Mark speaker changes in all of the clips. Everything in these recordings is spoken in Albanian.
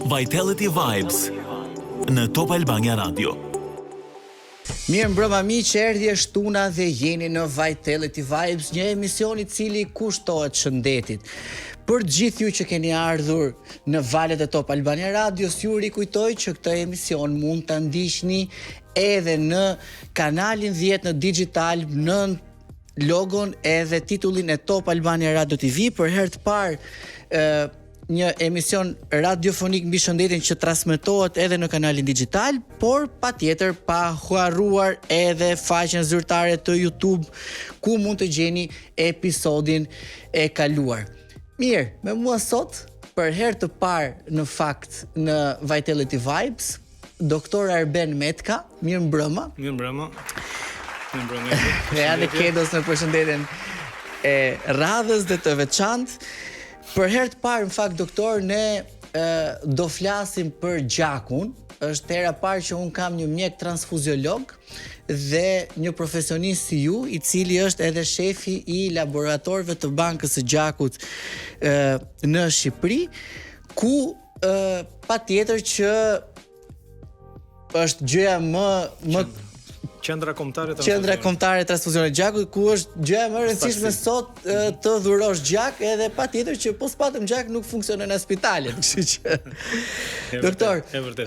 Speaker 1: Vitality Vibes në Top Albania Radio.
Speaker 2: Mirë mbrëma miq, erdhje shtuna dhe jeni në Vitality Vibes, një emision i cili kushtohet shëndetit. Për gjithë ju që keni ardhur në valët e Top Albania Radios, ju rikujtoj që këtë emision mund ta ndiqni edhe në kanalin 10 në digital, në logon edhe titullin e Top Albania Radio TV. Për herë të parë një emision radiofonik mbi shëndetin që transmetohet edhe në kanalin digital, por patjetër pa harruar edhe faqen zyrtare të YouTube ku mund të gjeni episodin e kaluar. Mirë, me mua sot për herë të parë në fakt në Vitality Vibes, Doktor Arben Metka. Mirë mbrëma.
Speaker 3: Mirë mbrëma.
Speaker 2: Ja dhe Kedos në përshëndetjen e radhës dhe të veçantë. Për herë të parë, në fakt, doktor, ne do flasim për gjakun. Është hera parë që unë kam një mjek transfuziolog dhe një profesionist si ju, i cili është edhe shefi i laboratorëve të bankës së gjakut në Shqipëri, ku patjetër që është gjëja më
Speaker 3: Qendra kombëtare
Speaker 2: e transfuzionit gjakut, ku është gjëja më e rëndësishme sot të dhurosh gjak, edhe patjetër që po s'patëm gjak nuk funksionon në spitalet, kështu që doktor,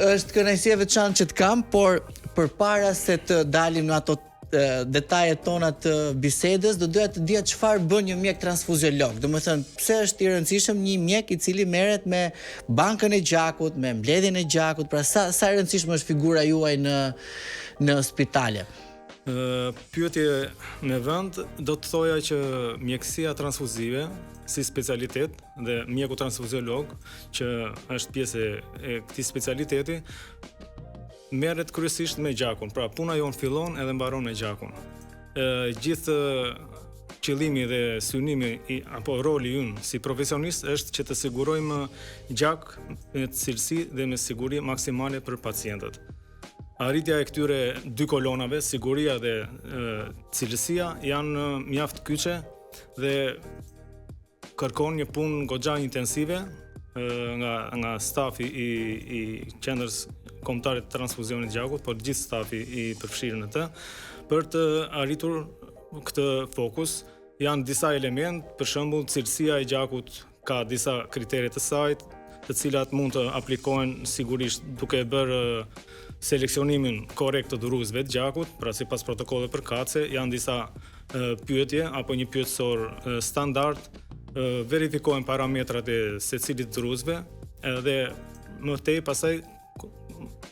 Speaker 2: është kënaqësi e veçantë që të kam, por përpara se të dalim në ato detajet tona të bisedës, do doja të dija çfarë bën një mjek transfuziolog. Domethënë, pse është i rëndësishëm një mjek i cili merret me bankën e gjakut, me mbledhjen e gjakut, pra sa e rëndësishme është figura juaj në spitale?
Speaker 3: Pyetje me vend, do të thoja që mjekësia transfuzive si specialitet dhe mjeku transfuziolog, që është pjesë e këtij specialiteti, merret kryesisht me gjakun. Pra puna jon fillon edhe mbaron me gjakun. Gjithë qëllimi dhe synimi apo roli ynë si profesionist është që të sigurojmë gjak me cilësi dhe me siguri maksimale për pacientët. Arritja e këtyre dy kolonave, siguria dhe cilësia, janë mjaft kyçe dhe kërkon një punë goxha intensive nga stafi i qendrës kombëtare të transfuzionit gjakut, por gjithë stafi i përfshirë në të, për të arritur këtë fokus. Janë disa element, për shembull cilësia e gjakut ka disa kriteret të saj, të cilat mund të aplikohen sigurisht duke bërë seleksionimin korrekt të dhuruesve të gjakut, pra sipas protokolleve përkatëse, janë disa pyetje apo një pyetësor standard, verifikohen parametrat e secilit dhuruesve dhe më tej pastaj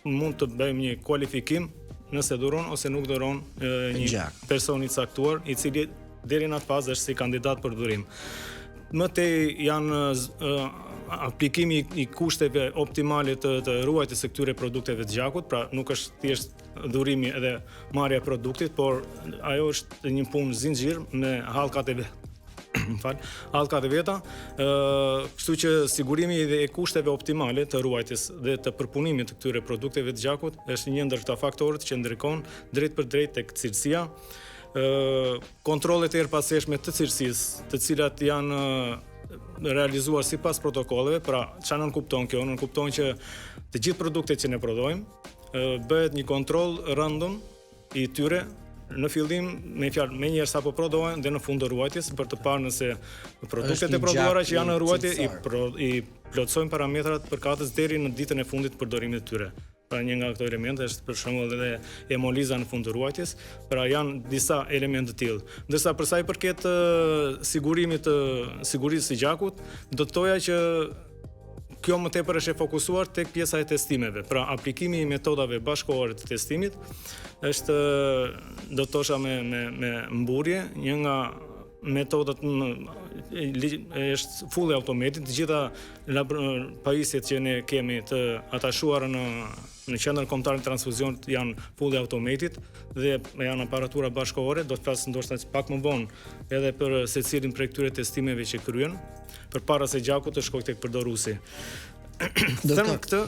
Speaker 3: mund të bëjmë një kualifikim nëse duron ose nuk duron një person i caktuar, i cili deri në atë fazë është si kandidat për dhurim. Më tej janë aplikimi i kushteve optimale të ruajtjes së këtyre produkteve të gjakut, pra nuk është thjesht dhurimi edhe marrja e produktit, por ajo është një punë zinxhir me hallkat e veta, kështu që sigurimi e kushteve optimale të ruajtjes dhe të përpunimit të këtyre produkteve të gjakut është një ndër këta faktorët që ndikon drejt për drejt tek cilësia. Kontrollet e erpaseshme të cilësisë, të cilat janë realizuar sipas protokolleve, pra çfarë nënkupton kjo? Nënkupton që të gjithë produktet që ne prodhojmë bëhet një kontroll rëndom i tyre në fillim, me njëherë sapo prodhohen dhe në fund të ruajtjes, për të parë nëse produktet e prodhuara që janë në ruajtje i plotësojnë parametrat përkatës deri në ditën e fundit të përdorimit të tyre. Pra një nga këto elemente është për shembull edhe hemoliza në fund të ruajtjes, pra janë disa elemente të tillë. Ndërsa për sa i përket sigurisë së gjakut, do të thoja që kjo më tepër është e fokusuar tek pjesa e testimeve. Pra aplikimi i metodave bashkëkohore të testimit është, do të thosha me mburje, një nga metodat është fully automated. Të gjitha pajisjet që ne kemi të atashuara në qendrën kombëtare të transfuzionit janë fully automated dhe janë aparatura bashkëkohore. Do të flas ndoshta pak më vonë edhe për secilin prej këtyre testimeve që kryen, përpara se gjaku të shkojë tek përdoruesi. Thënë këtë,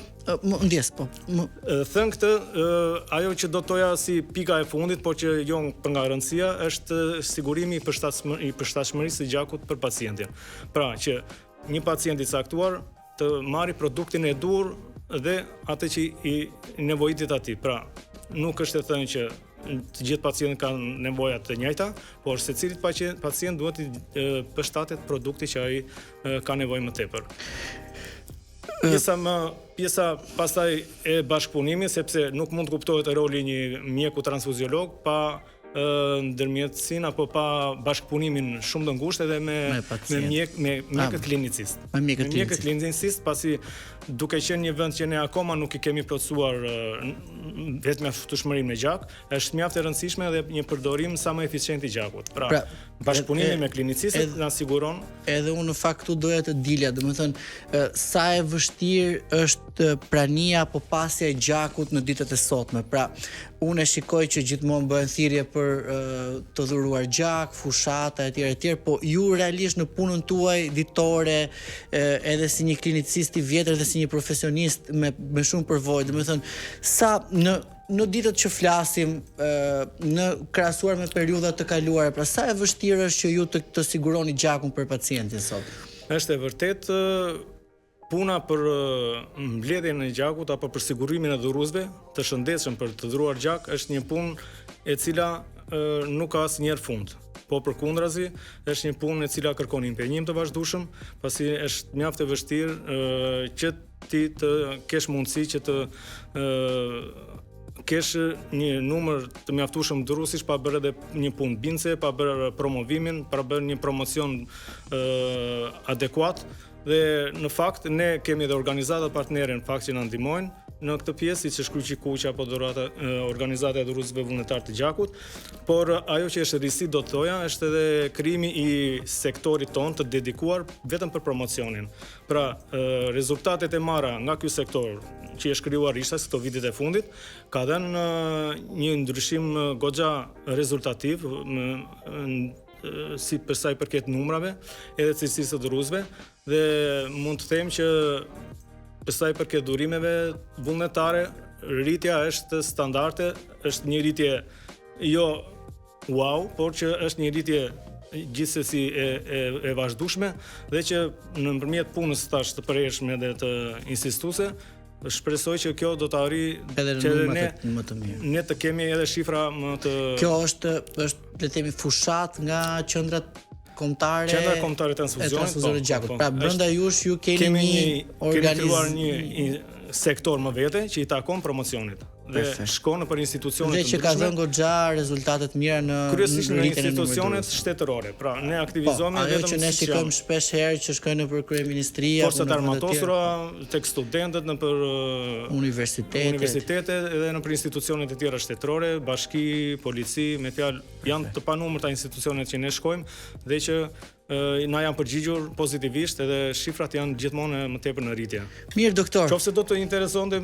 Speaker 3: thënë këtë, ajo që do të toja si pika e fundit, por që jo për nga rëndësia, është sigurimi i përshtatshmërisë së gjakut për pacientin. Pra që një pacient i caktuar të marrë produktin e duhur dhe atë që i nevojitit atij. Pra, nuk është e thënë që të gjithë pacientët kanë nevoja të njëjta, por secilit pacient duhet të përshtatet produkti që ai ka nevojë më tepër. Pjesa pastaj e bashkëpunimit, sepse nuk mund të kuptohet roli një mjeku transfuziolog pa ndërmjetësinë apo pa bashkëpunimin shumë të ngushtë edhe me mjekët klinicist. Me mjekët klinicist, pasi duke qenë një vend që ne akoma nuk i kemi plotësuar vetëm mjaftueshmërinë me gjak, është mjaft e rëndësishme edhe një përdorim sa më eficient i gjakut. Pra bashkëpunimi me klinicistët na siguron.
Speaker 2: Edhe unë në fakt këtu doja të dilja, domethënë sa e vështirë është prania apo pasja e gjakut në ditët e sotme. Pra, unë e shikoj që gjithmonë bëhen thirrje për të dhuruar gjak, fushata etj, po ju realisht në punën tuaj ditore, edhe si një klinicist i vjetër dhe si një profesionist me shumë përvojë, domethënë sa në ditët që flasim, në krahasuar me periudha të kaluara, pra sa e vështirë është që ju të siguroni gjakun për pacientin sot?
Speaker 3: Është e vërtet puna për mbledhjen e gjakut apo për sigurimin e dhuruesve të shëndetshëm për të dhuruar gjak është një punë e cila nuk ka asnjëherë fund. Po përkundrazi, është një punë e cila kërkon impenjim të vazhdueshëm, pasi është mjaft e vështirë që ti të kesh mundësi që të kesh një numër të mjaftueshëm dhuruesish pa bërë edhe një punë bindse, pa bërë promovimin, pa bërë një promocion adekuat. Dhe në fakt ne kemi edhe organizata partnere në fakt që na ndihmojnë në këtë pjesë, siç është Kryqi Kuq apo organizata e dhuruesve vullnetar të gjakut, por ajo që është risi do të thoja është edhe krijimi i sektorit ton të dedikuar vetëm për promocionin. Pra, rezultatet e marra nga ky sektor që është krijuar ishtas këto vitet e fundit, ka dhënë një ndryshim goxha rezultativ si për sa i përket numrave edhe cilësisë të dhuruesve, dhe mund të them që për sa i përket dhurimeve vullnetare, rritja është standarde, është një rritje jo wow, por që është një rritje gjithsesi e vazhdueshme dhe që nëpërmjet punës tash të përhershme dhe të insistuese, shpresoj që kjo do të arrijë
Speaker 2: që më të mirë.
Speaker 3: Ne të kemi edhe shifra më të.
Speaker 2: Kjo është le të themi fushat nga qendrat kombëtare.
Speaker 3: Qendra kombëtare
Speaker 2: transfuzionit gjakut. Pra brenda jush ju keni një
Speaker 3: organizim, një sektor më vete që i takon promocionit. Dhe shkon nëpër institucione
Speaker 2: të ndryshme. Dhe që ka dhënë goxha rezultate të mira në
Speaker 3: kryesisht në institucionet shtetërore. Pra ne aktivizohemi vetëm
Speaker 2: ajo që ne shikojmë shpesh herë që shkojnë nëpër kryeministri
Speaker 3: apo forcat armatosura, tek studentët nëpër universitete edhe nëpër institucionet e tjera shtetërore, bashki, polici, me fjalë janë të panumërta institucionet që ne shkojmë dhe që na janë përgjigjur pozitivisht edhe shifrat janë gjithmonë më tepër në rritje.
Speaker 2: Mirë doktor.
Speaker 3: Qofse do të interesonte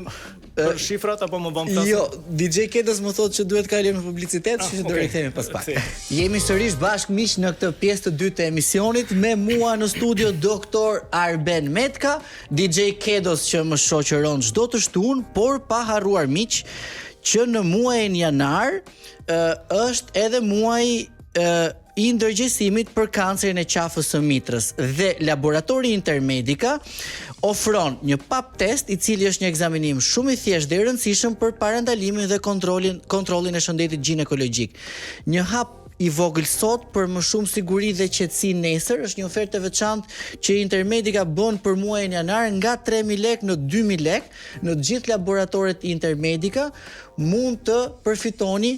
Speaker 3: për shifrat apo më vonë flas.
Speaker 2: Jo, DJ Kedos më thotë që duhet kalojmë në publicitet, kështu që do rikthehemi pas pak. Jemi sërish bashkë miq në këtë pjesë të dytë të emisionit me mua në studio doktor Arben Metka, DJ Kedos që më shoqëron çdo të shtunë, por pa harruar miq që në muajin janar është edhe muaji i ndërgjegjësimit për kancerin e qafës së mitrës dhe laboratori Intermedica ofron një pap test i cili është një ekzaminim shumë i thjeshtë dhe i rëndësishëm për parandalimin dhe kontrollin e shëndetit ginekologjik. Një hap i vogël sot për më shumë siguri dhe qetësi nesër, është një ofertë e veçantë që Intermedica bën për muajin janar nga 3.000 lekë në 2.000 lekë në të gjithë laboratoret Intermedica mund të përfitoni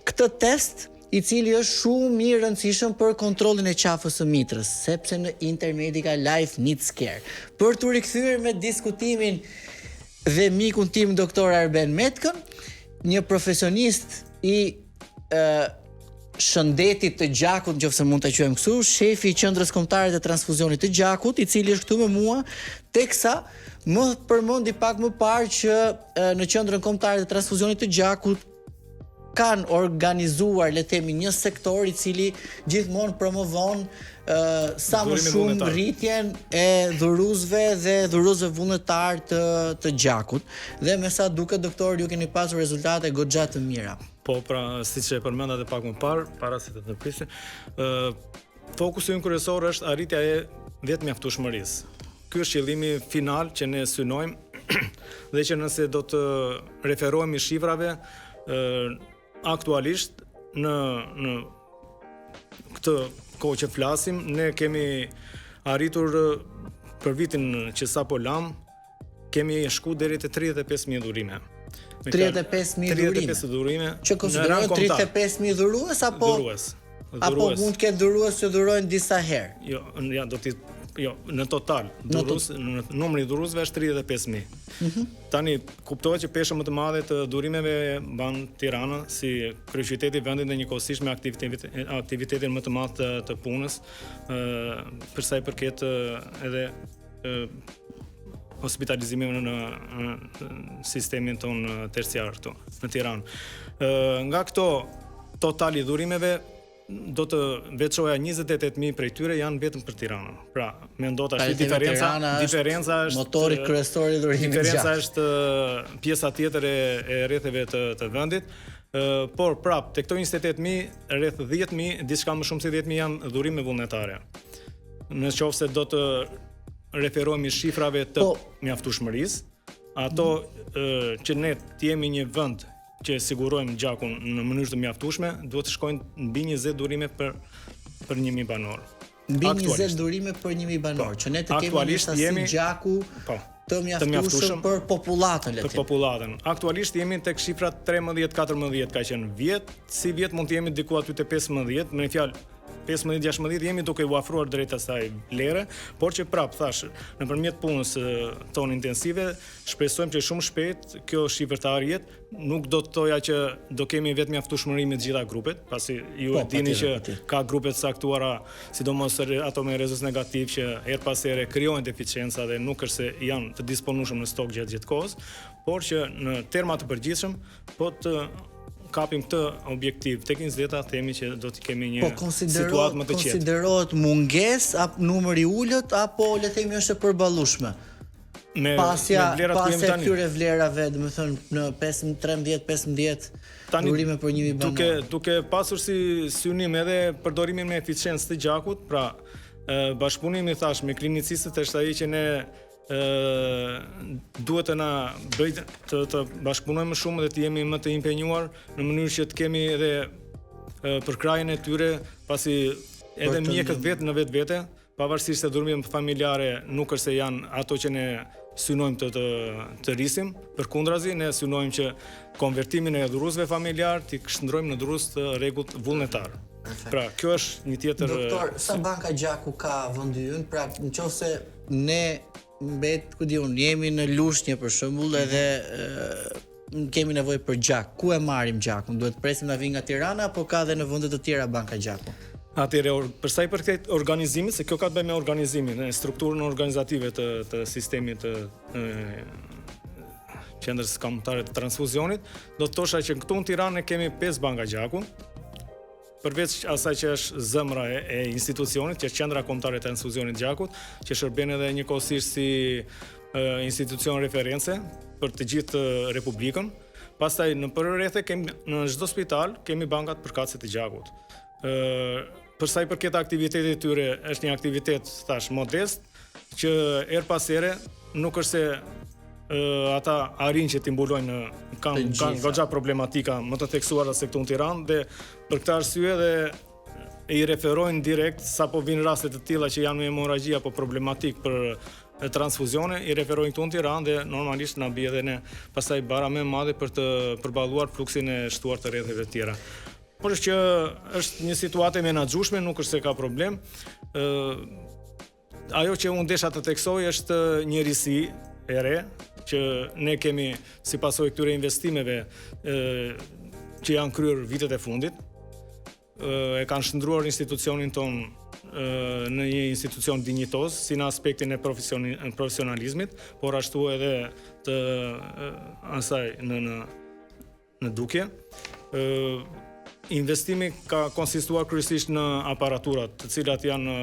Speaker 2: këtë test i cili është shumë i rëndësishëm për kontrollin e qafës së mitrës, sepse në Intermedica life needs care. Për të rikthyer me diskutimin dhe mikun tim doktor Arben Metkën, një profesionist i shëndetit të gjakut, nëse mund ta quajmë kështu, shefi i qendrës kombëtare të transfuzionit të gjakut, i cili është këtu me mua, teksa më përmendi pak më parë që në qendrën kombëtare të transfuzionit të gjakut kanë organizuar, le të themi, një sektor i cili gjithmonë promovon sa më shumë rritjen e dhuruesve dhe dhuruesve vullnetar të gjakut. Dhe me sa duket doktor, ju keni pasur rezultate goxha të mira.
Speaker 3: Po, pra, siç e përmenda edhe pak më parë, para se të ndërprisim, fokusi ynë kryesor është arritja e vetë mjaftueshmërisë. Ky është qëllimi final që ne synojmë dhe që nëse do të referohemi shifrave aktualisht në këtë kohë që flasim, ne kemi arritur për vitin që sapo lam, kemi shku deri te 35.000 dhurime.
Speaker 2: 35.000 dhurime. Që konsiderohet 35.000 dhurues apo
Speaker 3: dhurues.
Speaker 2: Apo mund të ketë dhurues që dhurojnë disa herë?
Speaker 3: Jo, ja do të në total, numri i dhuruesve është 35.000. Tani kuptohet që peshë më të madhe të dhurimeve mban Tirana si kryeqyteti i vendit dhe njëkohësisht me aktivitetin më të madh të punës, për sa i përket edhe hospitalizimeve në sistemin ton terciar këtu në Tiranë. Nga këto totali dhurimeve do të veçoja 28.000 prej tyre janë vetëm për Tiranën. Pra, mendo tash diferenca është
Speaker 2: motori kryesor i dhurimit.
Speaker 3: Diferenca është pjesa tjetër e rretheve të vendit. Por prap, te këto 28.000, rreth 10.000, diçka më shumë se 10.000 janë dhurime vullnetare. Në qoftë se do të referohemi shifrave të mjaftueshmërisë, ato që ne të jemi një vend që sigurojmë gjakun në mënyrë të mjaftueshme, duhet të shkojnë mbi 20 dhurime për 1.000 banor.
Speaker 2: Mbi 20 dhurime për 1.000 banor, që ne të kemi një sasi gjaku të mjaftueshëm për popullatën, le të themi.
Speaker 3: Për popullatën. Aktualisht jemi tek shifrat 13-14 ka qenë vjet, si vjet mund të jemi diku aty te 15, me një fjalë 15-16 jemi duke u afruar drejt asaj vlere, por që prap thash, nëpërmjet punës tonë intensive, shpresojmë që shumë shpejt kjo shifër të arjet, nuk do të thoja që do kemi vetëm mjaftueshmëri me të gjitha grupet, pasi ju e dini që ka grupe të saktuara, sidomos ato me rezus negativ që her pas here krijojnë deficienca dhe nuk është se janë të disponueshëm në stok gjatë kohës, por që në terma të përgjithshëm, po të kapim këtë objektiv tek 20 themi që do të kemi një situatë më të qetë.
Speaker 2: Konsiderohet mungesë apo numri i ulët apo le të themi është e përballueshme? Pasja këtyre vlerave, domethënë në 13-15 dhurime për 1.000 banor.
Speaker 3: Duke pasur si synim edhe përdorimin me eficiencë të gjakut, pra bashkëpunimi thash me klinicistët është ai që ne duhet të na bëjë të bashkëpunojmë më shumë dhe të jemi më të impenjuar në mënyrë që të kemi edhe përkrajën e tyre, pasi edhe mjekët vetë në vetvete, pavarësisht se dhurimet familjare nuk është se janë ato që ne synojmë të rrisim, përkundrazi ne synojmë që konvertimin e dhuruesve familjar të shndrojmë në dhurues të rregullt vullnetar. Pra, kjo është një tjetër.
Speaker 2: Doktor, sa banka gjaku ka vendi ynë? Pra, nëse ne jemi në Lushnjë për shembull edhe kemi nevojë për gjak, ku e marrim gjakun? Duhet presim na vi nga Tirana apo ka edhe në vende të tjera banka gjaku?
Speaker 3: Atëherë, për sa i përket organizimit, se kjo ka të bëjë me organizimin, strukturën organizative të sistemit të qendrës kombëtare të transfuzionit, do të thosha që këtu në Tiranë kemi 5 banka gjaku. Përveç asaj që është zemra e institucionit, që është qendra kombëtare e transfuzionit të gjakut, që shërben edhe njëkohësisht si institucion reference për të gjithë Republikën. Pastaj në përreth kemi në çdo spital kemi bankat përkatëse të gjakut. Për sa i përket aktivitetit të tyre, është një aktivitet thash modest, që her pas here nuk është se ata arrin që t'i mbulojnë kanë goxha problematika më të theksuara se këtu në Tiranë dhe për këtë arsye dhe i referojnë direkt sapo vijnë raste të tilla që janë me hemorragji apo problematik për transfuzione, i referojnë këtu në Tiranë dhe normalisht na bie edhe ne pastaj bara më e madhe për të përballuar fluksin e shtuar të rrethave të tjera. Por është që është një situatë e menaxhueshme, nuk është se ka problem. Ajo që unë desha të theksoj është një risi e re që ne kemi si pasojë këtyre investimeve që janë kryer vitet e fundit. E kanë shndruar institucionin ton në një institucion dinjitoz, si në aspektin e profesionalizmit, por ashtu edhe të asaj në dukje. Investimi ka konsistuar kryesisht në aparaturat, të cilat janë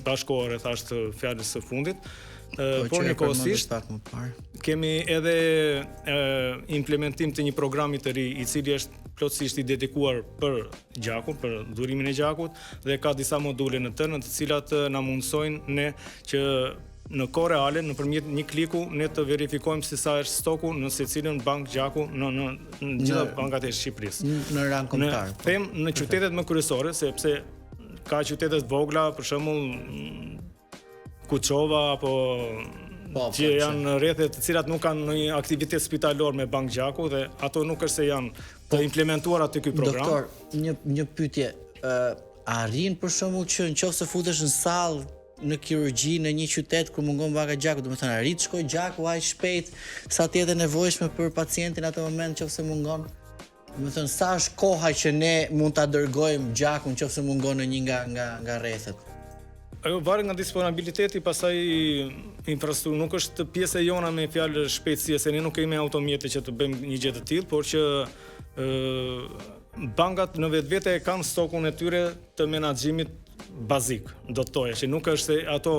Speaker 3: bashkëkohore thash të fjalës së fundit. Por njëkohësisht kemi edhe implementim të një programi të ri i cili është plotësisht i dedikuar për gjakun, për dhurimin e gjakut dhe ka disa module në të cilat na mundsojnë ne që në kohë reale nëpërmjet një kliku ne të verifikojmë se sa është stoku në secilin bank gjaku në gjitha bankat e Shqipërisë.
Speaker 2: Në rang kombëtar.
Speaker 3: Them në qytetet më kryesore, sepse ka qytete të vogla, për shembull Kuçova apo që janë rrethe të cilat nuk kanë ndonjë aktivitet spitalor me bank gjaku dhe ato nuk është se janë të implementuar aty ky program.
Speaker 2: Doktor, një pyetje, arrin për shembull që nëse futesh në sallë në kirurgji në një qytet ku mungon banka gjaku, domethënë arrit shkoj gjaku aq shpejt sa të jetë nevojshme për pacientin atë moment nëse mungon. Domethënë sa është koha që ne mund ta dërgojmë gjakun nëse mungon në një nga rrethet.
Speaker 3: Ajo varet nga disponibiliteti, pastaj infrastruktura nuk është pjesë e jona me fjalë shpejtësie, se ne nuk kemi automjete që të bëjmë një gjë të tillë, por që bankat në vetvete kanë stokun e tyre të menaxhimit bazik, do të thoya, që nuk është se ato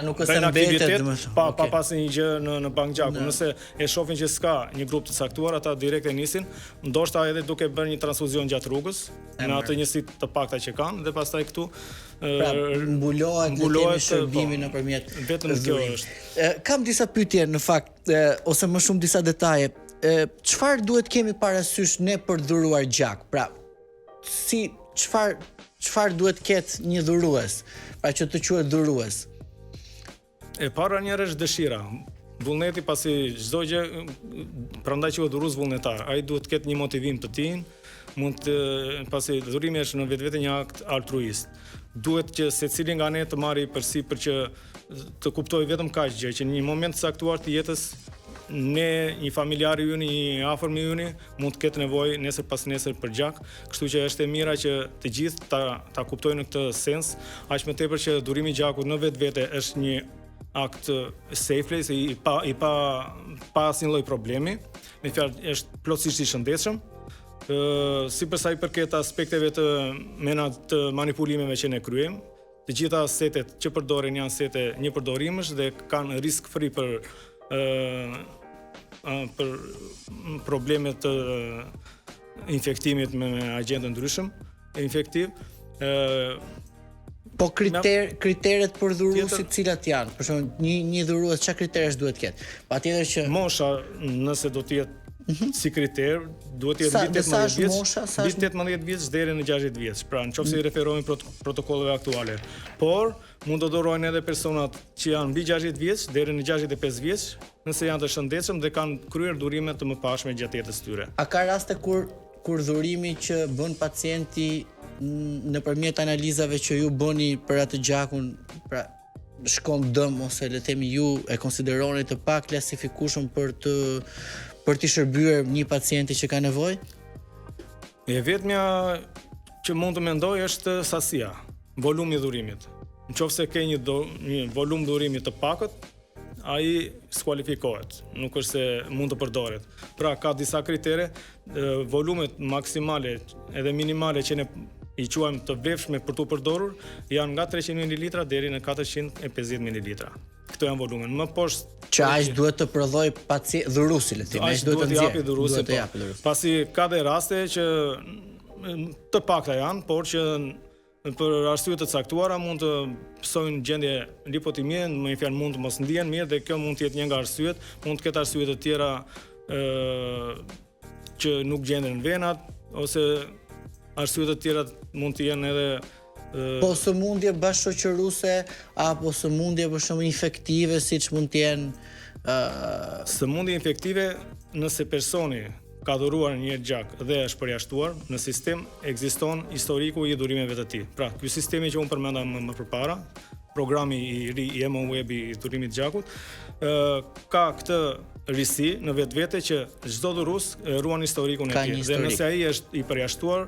Speaker 2: nuk është mbetet
Speaker 3: pa pasur një gjë në bank gjaku. Nëse e shohin që s'ka një grup të caktuar, ata direkt e nisin, ndoshta edhe duke bërë një transfuzion gjatë rrugës me atë njësi të pakta që kanë dhe pastaj këtu
Speaker 2: mbulohet le kemi shërbimin nëpërmjet.
Speaker 3: Vetëm kjo është.
Speaker 2: Kam disa pyetje në fakt ose më shumë disa detaje. Çfarë duhet kemi parasysh ne për dhuruar gjak? Pra, si çfarë duhet ketë një dhurues, pra që të quhet dhurues?
Speaker 3: E para njëherë është dëshira. Vullneti, pasi çdo gjë, prandaj quhet dhurues vullnetar. Ai duhet të ketë një motivim të tij, pasi dhurimi është në vetvete një akt altruist. Duhet që secili nga ne të marrë përsipër për që të kuptojë vetëm kaq gjë, që në një moment të caktuar të jetës ne, një familjar i yni, një afërm i yni mund të ketë nevojë nesër pas nesër për gjak, kështu që është e mira që të gjithë ta kuptojnë në këtë sens, aq më tepër që dhurimi i gjakut në vetvete është një akt safe place i pa asnjë lloj problemi, me fjalë është plotësisht i shëndetshëm. Sipas sa i përket aspekteve të manipulimeve që ne kryejmë, të gjitha setet që përdoren janë sete një përdorimësh dhe kanë risk free për probleme të infektimit me agjentë ndryshëm infektiv.
Speaker 2: Po kriteret për dhuruesit cilat janë? Për shembull, një dhurues çfarë kriteresh duhet ketë? Patjetër që
Speaker 3: mosha, nëse do të jetë si kriter, duhet të jetë mbi 18 vjeç, mbi 18 vjeç deri në 60 vjeç. Pra, nëse i referohemi protokolleve aktuale. Por mund të dhurohen edhe personat që janë mbi 60 vjeç deri në 65 vjeç, nëse janë të shëndetshëm dhe kanë kryer dhurime të mëparshme gjatë jetës tyre.
Speaker 2: A ka raste kur dhurimi që bën pacienti nëpërmjet analizave që ju bëni për atë gjakun, pra shkon dëm ose le të themi ju e konsideroni të pa klasifikueshëm për t'i shërbyer një pacienti që ka nevojë?
Speaker 3: E vetmja që mund të mendoj është sasia, volumi i dhurimit. Nëse ke një volum dhurimi të pakët, ai skualifikohet, nuk është se mund të përdoret. Pra ka disa kritere, volumet maksimale edhe minimale që ne i quajmë të vlefshme për të përdorur janë nga 300 ml deri në 450 ml. Këto janë volumen. Më poshtë
Speaker 2: që ai duhet të prodhoj dhuruesi, le të themi, ai duhet të
Speaker 3: japi dhuruesi. Pasi ka dhe raste që të pakta janë, por që për arsye të caktuara mund të psojnë gjendje lipotimie, më i fjalë mund të mos ndihen mirë dhe kjo mund të jetë një nga arsyet, mund të ketë arsye të tjera që nuk gjenden në venat ose arsye të tjera mund të jenë edhe
Speaker 2: po sëmundje bashkëshoqëruese apo sëmundje për shembull infektive siç mund të jenë
Speaker 3: sëmundje infektive nëse personi ka dhuruar një gjak dhe është përjashtuar, në sistem ekziston historiku i dhurimeve të tij. Pra, ky sistemi që unë përmenda më përpara, programi i ri i EMOWeb i dhurimit të gjakut, ka këtë risi në vetvete që çdo dhurues ruan historikun e tij. Dhe nëse ai është i përjashtuar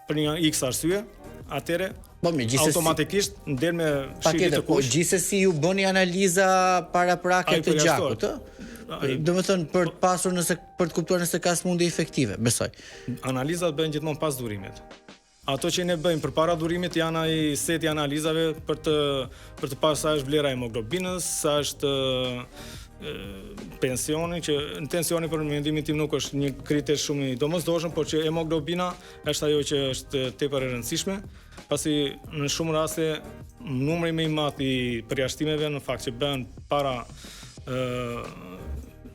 Speaker 3: për një X arsye, atëre automatikisht ndel me shitje të kush.
Speaker 2: Po gjithsesi ju bëni analiza paraprake të gjakut, ë? Do të thënë për të pasur për të kuptuar nëse ka sëmundje infektive, besoj.
Speaker 3: Analizat bëhen gjithmonë pas dhurimit. Ato që ne bëjmë përpara dhurimit janë ai seti analizave për të parë sa është vlera e hemoglobinës, sa është pensioni, që tensioni për mendimin tim nuk është një kriter shumë i domosdoshëm, por që hemoglobina është ajo që është tepër e rëndësishme, pasi në shumë raste numri më i madh i përjashtimeve në fakt që bëhen para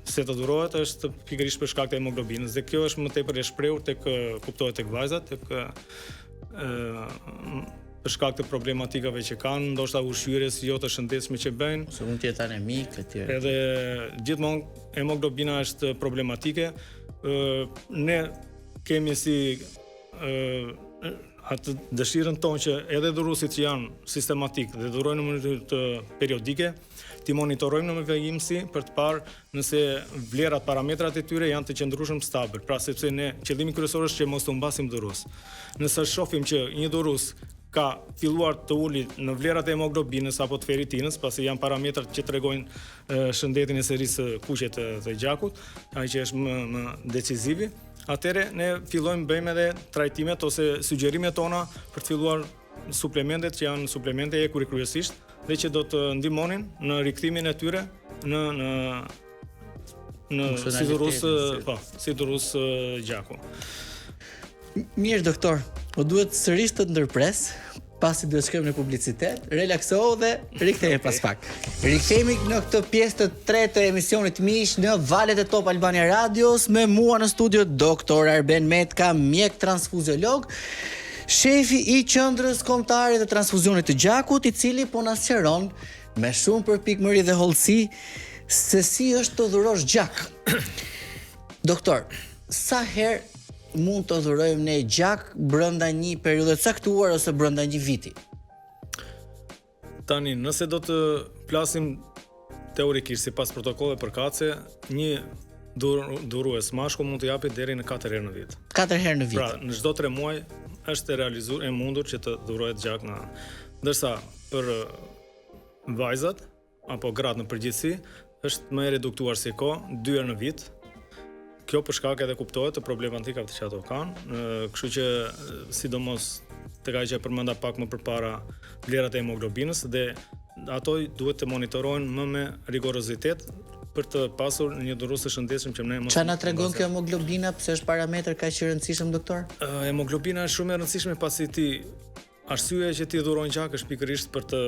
Speaker 3: se të durohet është pikërisht për shkak të hemoglobinës dhe kjo është më tepër e shprehur tek kuptohet tek vajzat, tek për shkak të problematikave që kanë, ndoshta ushqyerjes jo të shëndetshme që bëjnë,
Speaker 2: ose mund të jetë anemik etj.
Speaker 3: Edhe gjithmonë hemoglobina është problematike. Ne kemi si atë dëshirën tonë që edhe dhuruesit që janë sistematik dhe dhurojnë në mënyrë të periodike, ti monitorojmë në vejimësi për të parë nëse vlerat, parametrat e tyre janë të qëndrueshëm stabil. Pra sepse ne qëllimi kryesor është që mos të humbasim dhurues. Nëse shohim që një dhurues ka filluar të ulit në vlerat e hemoglobinës apo të ferritinës, pasi janë parametrat që tregojnë shëndetin e serisë kuqe të gjakut, ai që është më decisivi, atëherë ne fillojmë bëjmë edhe trajtimet ose sugjerimet tona për të filluar suplementet që janë suplemente ekuri kryesisht dhe që do të ndihmonin në rikthimin e tyre në si dhurues gjaku.
Speaker 2: Mirë doktor, o duhet sërish të ndërpres, pasi duhet shkojmë në publicitet, relaksohu dhe rikthehemi pas pak. Rikthehemi në këtë pjesë të tretë të emisionit miq në valët e Top Albania Radios me mua në studio doktor Arben Metka, mjek transfuziolog, shefi i qendrës kombëtare të transfuzionit të gjakut, i cili po na sqaron me shumë përpikmëri dhe hollësi se si është të dhurosh gjak. Doktor, sa herë mund të dhurojmë ne gjak brenda një periudhe të caktuar ose brenda një viti?
Speaker 3: Tani, nëse do të flasim teorikisht sipas protokolleve përkatëse, një dhurues mashkull mund të japi deri në 4 herë në vit.
Speaker 2: 4 herë në vit.
Speaker 3: Pra, në çdo 3 muaj është e mundur që të dhurohet gjak ndërsa për vajzat apo gratë në përgjithësi është më e reduktuar si kohë 2 herë në vit. Kjo për shkak edhe kuptohet të problematikave që ato kanë, kështu që sidomos tek ajo që përmenda pak më përpara vlerat e hemoglobinës dhe ato duhet të monitorohen më me rigorozitet për të pasur një dhurues të shëndetshëm që ne mos.
Speaker 2: Çfarë na tregon kjo hemoglobina, pse është parametër kaq i rëndësishëm doktor?
Speaker 3: Hemoglobina është shumë e rëndësishme pasi arsyeja që ti dhuron gjak është pikërisht për të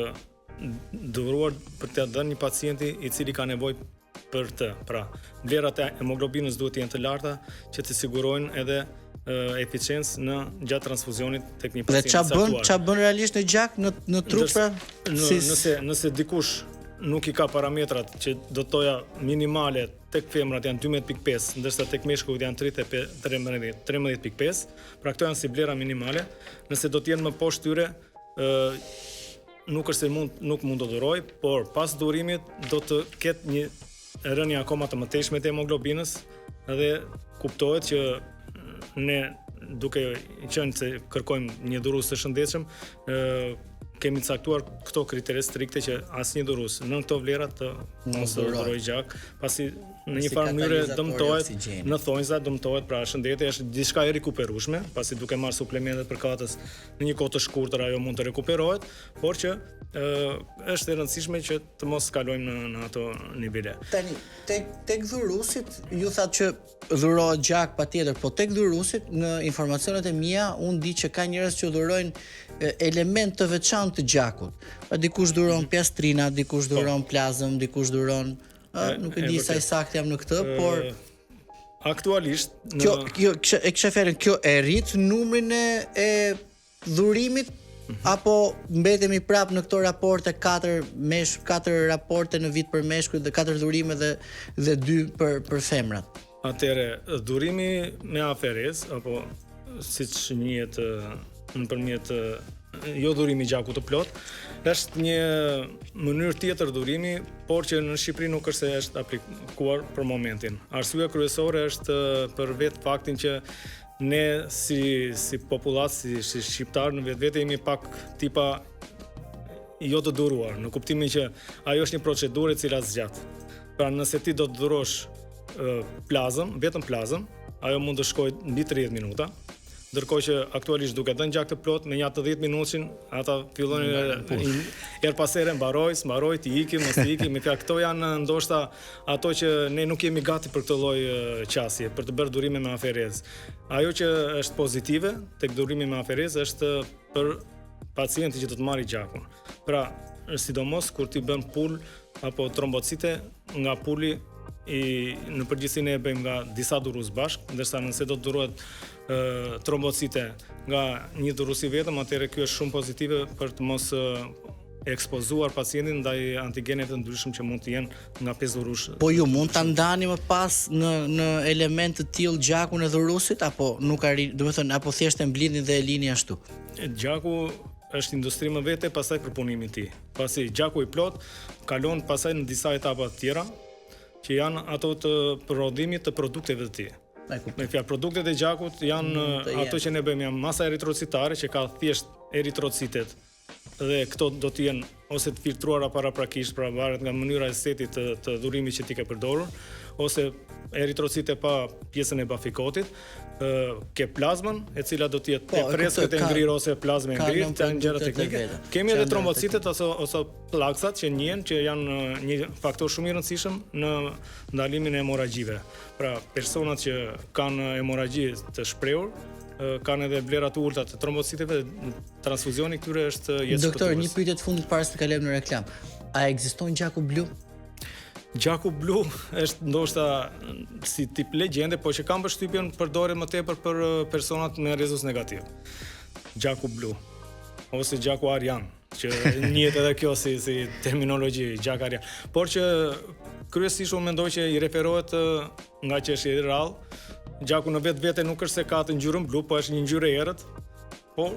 Speaker 3: dhuruar për të dhënë një pacienti i cili ka nevojë për të. Pra, vlerat e hemoglobinës duhet të jenë të larta që të sigurojnë edhe eficiencë gjatë transfuzionit tek një pacient i
Speaker 2: saktuar. Dhe ç'a bën realisht në gjak në trup pra?
Speaker 3: Nëse dikush nuk i ka parametrat që do të thoja minimale tek femrat janë 12.5, ndërsa tek meshkujt janë 13.5, pra këto janë si vlera minimale. Nëse do të jenë më poshtë tyre, nuk është se nuk mund të dhuroj, por pas dhurimit do të ketë një rënje akoma të mëtejshme të hemoglobinës dhe kuptohet që ne duke qenë se kërkojmë një dhurues të shëndetshëm, kemi caktuar këto kritere strikte që asnjë dhurues nën këto vlera të mos dhurojë gjak, pasi në një farë mënyrë dëmtohet në thonjza, dëmtohet pra shëndeti është diçka e rikuperueshme, pasi duke marrë suplementet përkatës në një kohë të shkurtër ajo mund të rikuperohet, por që është e rëndësishme që të mos kalojmë në ato nivele.
Speaker 2: Tani tek dhuruesit ju thatë që dhurohet gjak patjetër, po tek dhuruesit në informacionet e mia unë di që ka njerëz që dhurojnë element të veçantë të gjakut. Pa dikush dhuron piastrina, dikush dhuron plazëm, dikush dhuron nuk e di sa i saktë jam në këtë, por
Speaker 3: aktualisht
Speaker 2: kjo kisha fjalën, kjo e rrit numrin e dhurimit apo mbetemi prap në këto raporte 4 raporte në vit për meshkujt dhe 4 dhurime dhe 2 për femrat.
Speaker 3: Atëre dhurimi me aferezë apo siç njihet nëpërmjet jo dhurimi gjakut të plot, është një mënyrë tjetër dhurimi, por që në Shqipëri nuk është se është aplikuar për momentin. Arsyeja kryesore është për vetë faktin që ne si populatë, si shqiptar në vetvete jemi pak tipa jo të dhuruar, në kuptimin që ajo është një procedurë e cila zgjat. Pra nëse ti do të dhurosh plazëm, vetëm plazëm, ajo mund të shkojë mbi 30 minuta. Ndërkohë që aktualisht duke dhënë gjak të plot me një 10 minutin, ata fillojnë her pas here mbaroj, ti ikim, mos ti ikim, me këto janë ndoshta ato që ne nuk jemi gati për këtë lloj qasje, për të bërë durime me aferezë. Ajo që është pozitive tek durimi me aferezë është për pacienti që do të marrë gjakun. Pra, sidomos kur ti bën pul apo trombocite nga puli në përgjithësi ne e bëjmë nga disa durus bashk, ndërsa nëse do të durohet trombocite nga një durusi vetëm, atëherë kjo është shumë pozitive për të mos ekspozuar pacientin ndaj antigeneve të ndryshëm që mund të jenë nga 5 durush.
Speaker 2: Po ju mund ta ndani më pas në element të tillë gjakun e dhurusit apo nuk apo thjesht e mblidhin dhe e lini ashtu?
Speaker 3: Gjaku është industri më vete, pastaj përpunimi i tij. Pasi gjaku i plot kalon pastaj në disa etapa të tjera që janë ato të prodhimit të produkteve të tij. Me fjalë, produktet e gjakut janë ato që ne bëjmë, janë masa eritrocitare që ka thjesht eritrocitet. Dhe këto do të jenë ose të filtruara paraprakisht, pra varet nga mënyra e setit të dhurimit që ti ke përdorur, ose eritrocite pa pjesën e bafikotit, ke plazmën, e cila do të jetë freskët e ngrirë ose plazmë e ngrirë, të janë gjëra teknike. Kemi edhe trombocitet ose plaksat që njihen, që janë një faktor shumë i rëndësishëm në ndalimin e hemorragjive. Pra, personat që kanë hemorragji të shprehur kanë edhe vlera të ulta të trombociteve, transfuzioni këtyre është jetës.
Speaker 2: Doktor, një pyetje të fundit para se të kalojmë në reklam. A ekziston gjaku blu?
Speaker 3: Gjaku blu është ndoshta si tip legjende, po që kam përshtypjen përdoret më tepër për personat me rezus negativ. Gjaku blu ose gjaku arian, që njihet edhe kjo si terminologji, gjak arian. Por që kryesisht unë mendoj që i referohet nga që është i rrallë. Gjaku në vetë nuk është se ka të ngjyrën blu, po është një ngjyrë e errët. Po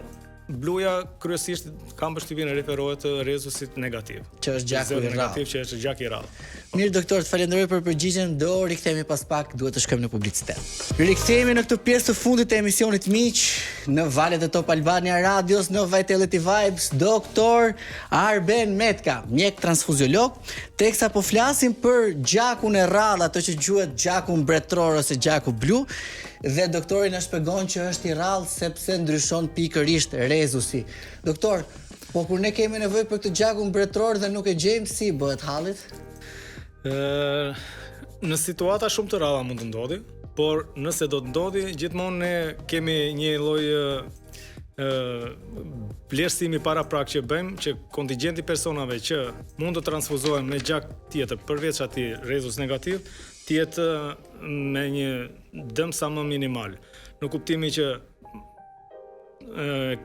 Speaker 3: bluja kryesisht kam përshtypjen referohet të rezusit negativ.
Speaker 2: Që është gjaku i rrallë.
Speaker 3: Negativ që është gjak i rrallë.
Speaker 2: Mirë doktor, të falenderoj për përgjigjen, do rikthehemi pas pak, duhet të shkojmë në publicitet. Rikthehemi në këtë pjesë të fundit të emisionit miq, në valët e Top Albania Radios, në Vitality Vibes, doktor Arben Metka, mjek transfuziolog, teksa po flasim për gjakun e rrallë, ato që quhet gjaku mbretëror ose gjaku blu, dhe doktori na shpjegon që është i rrallë sepse ndryshon pikërisht rezusi. Doktor, po kur ne kemi nevojë për këtë gjakun mbretëror dhe nuk e gjejmë, si bëhet hallit?
Speaker 3: Në situata shumë të rralla mund të ndodhi, por nëse do të ndodhi, gjithmonë ne kemi një lloj vlerësimi paraprak që bëjmë, që kontingjenti personave që mund të transfuzohen me gjak tjetër përveç atij rezus negativ, të jetë me një dëm sa më minimal. Në kuptimin që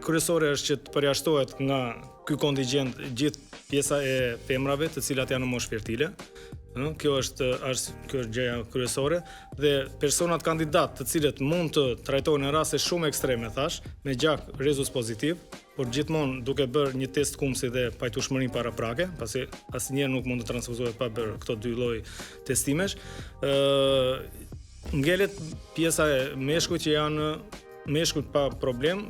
Speaker 3: kryesore është që të përjashtohet nga ky kontingjent gjithë pjesa e femrave, të cilat janë në moshë fertile. Kjo është gjëja kryesore, dhe personat kandidat të cilët mund të trajtohen në raste shumë ekstreme, thash, me gjak rezus pozitiv, por gjithmonë duke bërë një test kumsi dhe pajtueshmërinë paraprake, pasi asnjëherë nuk mund të transfuzohet pa bërë këto dy lloj testimesh. Ngelet pjesa e meshkujt që janë meshkujt pa problem,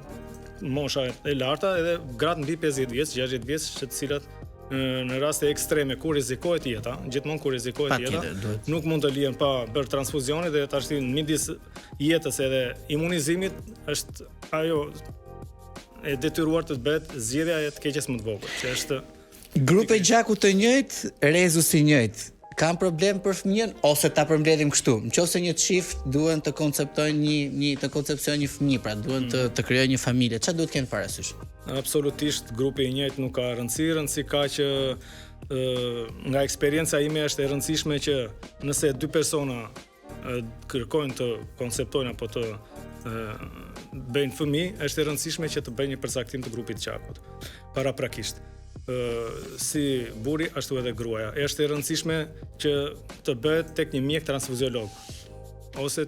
Speaker 3: mosha e larta, edhe gratë mbi 50 vjeç, 60 vjeç, të cilat në raste ekstreme ku rrezikohet jeta, gjithmonë ku rrezikohet jeta, nuk mund të lihen pa bërë transfuzione, dhe tash midis jetës edhe imunizimit është ajo e detyruar të bëhet zgjedhja e të keqes më të vogël, që është
Speaker 2: grupe gjaku të njëjtë, rezus i njëjtë. Kam problem për fëmijën ose ta përmbledhim kështu. Nëse një çift duhen të konceptojnë të koncepciojnë një fëmijë, pra duhen të krijojnë një familje, çfarë duhet të kenë parasysh?
Speaker 3: Absolutisht grupi i njëjtë nuk ka rëndësi ka që nga eksperjenca ime është e rëndësishme që nëse dy persona kërkojnë të konceptojnë apo të bëjnë fëmijë, është e rëndësishme që të bëjnë një përcaktim të grupit të gjakut. Paraprakisht. Si burri ashtu edhe gruaja. Është e rëndësishme që të bëhet tek një mjek transfuziolog ose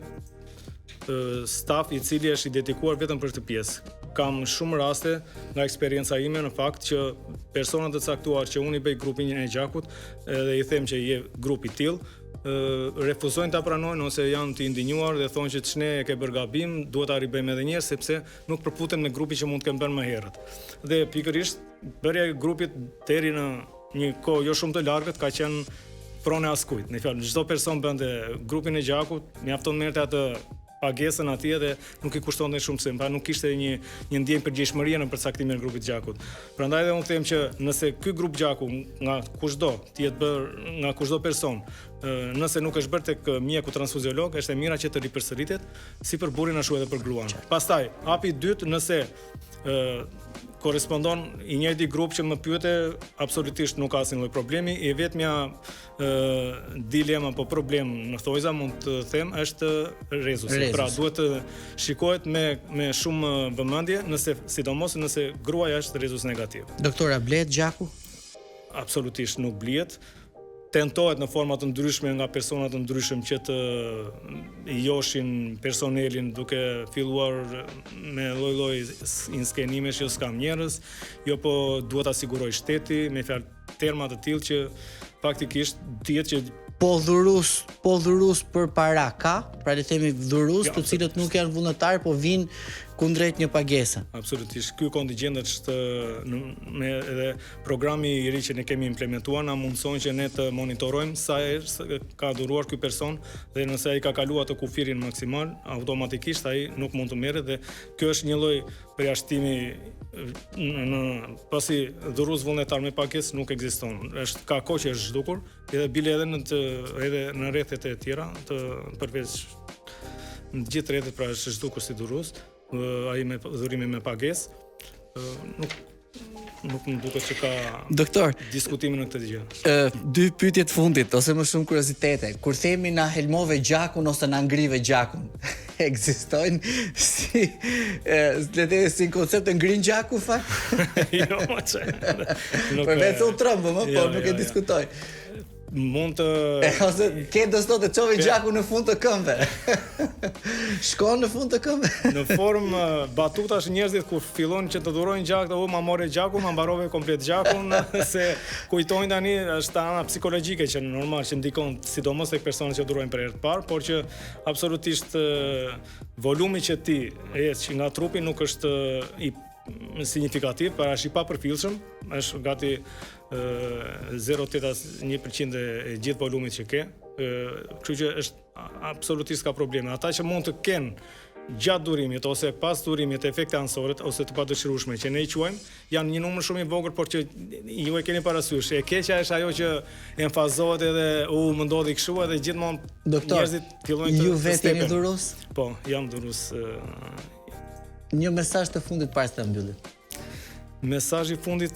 Speaker 3: staf i cili është i dedikuar vetëm për këtë pjesë. Kam shumë raste nga eksperienca ime në fakt që personat të caktuar që unë i bëj grupin e gjakut dhe i them që je grupi i tillë, refuzojnë ta pranojnë ose janë të indinjuar dhe thonë që ç'ne e ke bërë gabim, duhet ta ribëjmë edhe një herë sepse nuk përputen me grupin që mund të kenë bërë më herët. Dhe pikërisht bërja e grupit deri në një kohë jo shumë të largët ka qenë pronë askujt. Në fjalë, çdo person bënte grupin e gjakut, mjafton merrte atë pagesën atje dhe nuk i kushtonte shumë se nuk kishte një ndjenjë përgjegjësirie në përcaktimin e grupit gjakut. Prandaj dhe unë them që nëse ky grup gjaku nga kushdo të jetë bërë nga kushdo person, nëse nuk është bërë tek mjeku transfuziolog, është e mira që të ripërsëritet si për burrin ashtu edhe për gruan. Pastaj, hapi i dytë, nëse korrespondon i njëjti grup që më pyete, absolutisht nuk ka asnjë lloj problemi. I vetmja dilema apo problem në thojza mund të them është rezusi. Pra duhet të shikohet me shumë vëmendje, sidomos nëse gruaja është rezus negativ.
Speaker 2: Doktora, blehet gjaku?
Speaker 3: Absolutisht nuk blihet. Tentohet në forma të ndryshme nga persona të ndryshëm që të joshin personelin duke filluar me lloj-lloj inskenime që s'kam njerëz, jo po duhet ta siguroj shteti me fjalë terma të tillë që faktikisht dihet që
Speaker 2: po dhurus për para ka, pra le të themi dhurus të cilët nuk janë vullnetar, po vinë kundrejt një pagese.
Speaker 3: Absolutisht. Ky kontingjent është me edhe programi i ri që ne kemi implementuar na mundson që ne të monitorojmë sa herë ka dhuruar ky person dhe nëse ai ka kaluar të kufirin maksimal, automatikisht ai nuk mund të merret dhe kjo është një lloj përjashtimi pasi dhurus vullnetar me pagesë nuk ekziston. Ka kohë që është zhdukur, edhe bile edhe në rrethet e tjera, përveç në gjithë rrethet pra është zhdukur si dhurus, ai me dhurimi me pagesë, nuk më duket që ka
Speaker 2: Doktor,
Speaker 3: diskutime në këtë gjë.
Speaker 2: Dy pyetje të fundit ose më shumë kuriozitete. Kur themi na helmove gjakun ose na ngrive gjakun, ekzistojnë si si koncept të ngrin gjaku fakt?
Speaker 3: Jo, çe.
Speaker 2: Përveç u trembë, po nuk e diskutoj.
Speaker 3: Mund të
Speaker 2: ose ke do të çove gjakun në fund të këmbëve. Shkon në fund të këmbëve.
Speaker 3: Në formë batutash njerëzit kur fillojnë që të dhurojnë gjak, ma morë gjakun, ma mbarove komplet gjakun, se kujtojnë tani është ana psikologjike që normal që ndikon sidomos tek personat që dhurojnë për herë të parë, por që absolutisht volumi që ti heq nga trupi nuk është i signifikativ, para është i papërfillshëm, është gati 0,1% e gjithë volumit që ke, kështu që është absolutisht ka probleme. Ata që mund të kenë gjatë durimit ose pas durimit efekte anësore ose të padëshirueshme që ne i quajmë, janë një numër shumë i vogël, por që ju e keni parasysh. E keqja është ajo që emfazohet edhe më ndodhi kështu edhe gjithmonë njerëzit fillojnë të
Speaker 2: ju vetë jeni dhurus?
Speaker 3: Po, jam dhurus.
Speaker 2: Një mesazh të fundit para se ta mbyllim.
Speaker 3: Mesazhi i fundit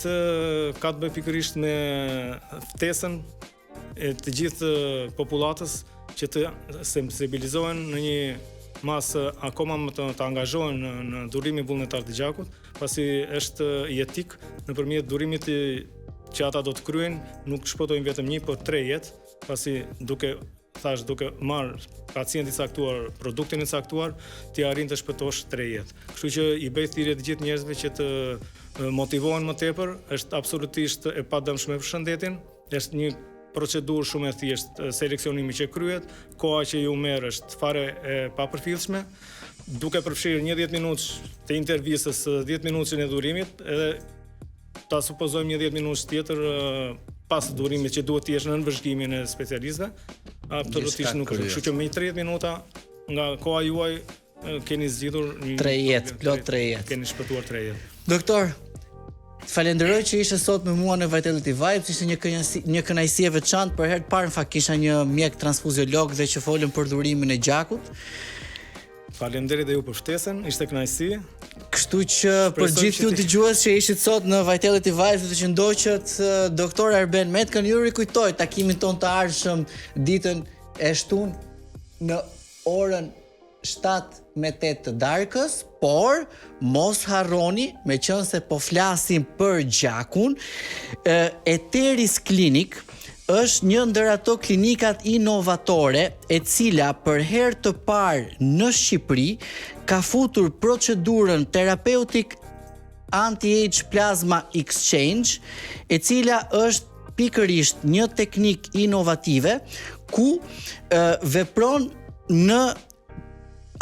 Speaker 3: ka të bëjë pikërisht me ftesën e të gjithë popullatës që të sensibilizohen në një masë akoma më të angazhohen në durimin vullnetar të gjakut, pasi është jetik nëpërmjet durimit që ata do të kryejnë, nuk shpëtojnë vetëm 1, por 3 jetë, pasi duke marrë pacientin e caktuar, produktin e caktuar, ti arrin të shpëtosh 3 jetë. Kështu që i bëj thirrje të gjithë njerëzve që të motivohen më tepër, është absolutisht e padëmshme për shëndetin, është një procedurë shumë e thjeshtë, seleksionimi që kryhet, koha që ju merr është fare e papërfillshme, duke përfshirë një 10 minutë të intervistës, 10 minutë në durimit, edhe ta supozojmë një 10 minutë tjetër pas durimit që duhet të jesh në nënvëzhgimin e specialistëve, absolutisht nuk është. Kështu që me 30 minuta nga koha juaj keni zgjidhur
Speaker 2: 3 jetë, plot 3 jetë.
Speaker 3: Keni shpëtuar 3 jetë.
Speaker 2: Doktor, falenderoj që ishe sot me mua në Vitality Vibes, ishte një kënaqësi e veçantë, për herë të parë në fakt kisha një mjek transfuziolog dhe që folëm për dhurimin e gjakut.
Speaker 3: Faleminderit dhe ju për ftesën, ishte kënaqësi.
Speaker 2: Kështu që për gjithë ju dëgjues që ishit sot në Vitality Vibes dhe që ndoqët doktor Arben Metkën, ju rikujtoj takimin ton të ardhshëm ditën e shtunë në orën 7-8 të darkës, por mos harroni, me qenë se po flasim për gjakun, Eteris Clinic është një ndër ato klinikat inovatore e cila për herë të parë në Shqipëri ka futur procedurën terapeutik anti-age plasma exchange, e cila është pikërisht një teknik inovative ku vepron në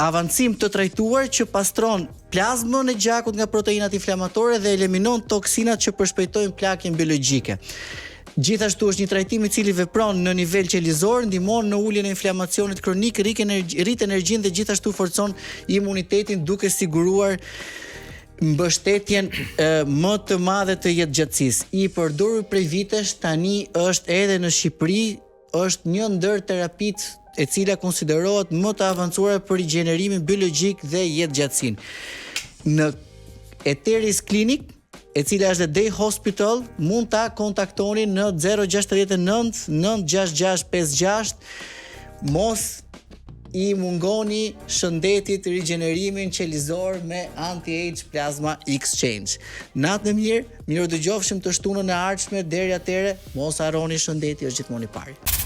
Speaker 2: avancim të trajtuar që pastron plazmën e gjakut nga proteinat inflamatore dhe eliminon toksinat që përshpejtojnë plagjen biologjike. Gjithashtu është një trajtim i cili vepron në nivel qelizor, ndihmon në uljen e inflamacionit kronik, rrit energjinë dhe gjithashtu forcon imunitetin duke siguruar mbështetjen më të madhe të jetëgjatësisë. I përdorur prej vitesh, tani është edhe në Shqipëri, është një ndër terapitë e cila konsiderohet më të avancuara për rigjenerimin biologjik dhe jetëgjatësinë. Në Eteris Clinic e cila është Day Hospital, mund ta kontaktoni në 069 966 56. Mos i mungoni shëndetit rigjenerimin qelizor me Anti-Age Plasma Exchange. Natë në mirë, mirë dëgjofshim të shtunën e ardhshme, deri atëherë mos harroni shëndeti është gjithmonë i pari.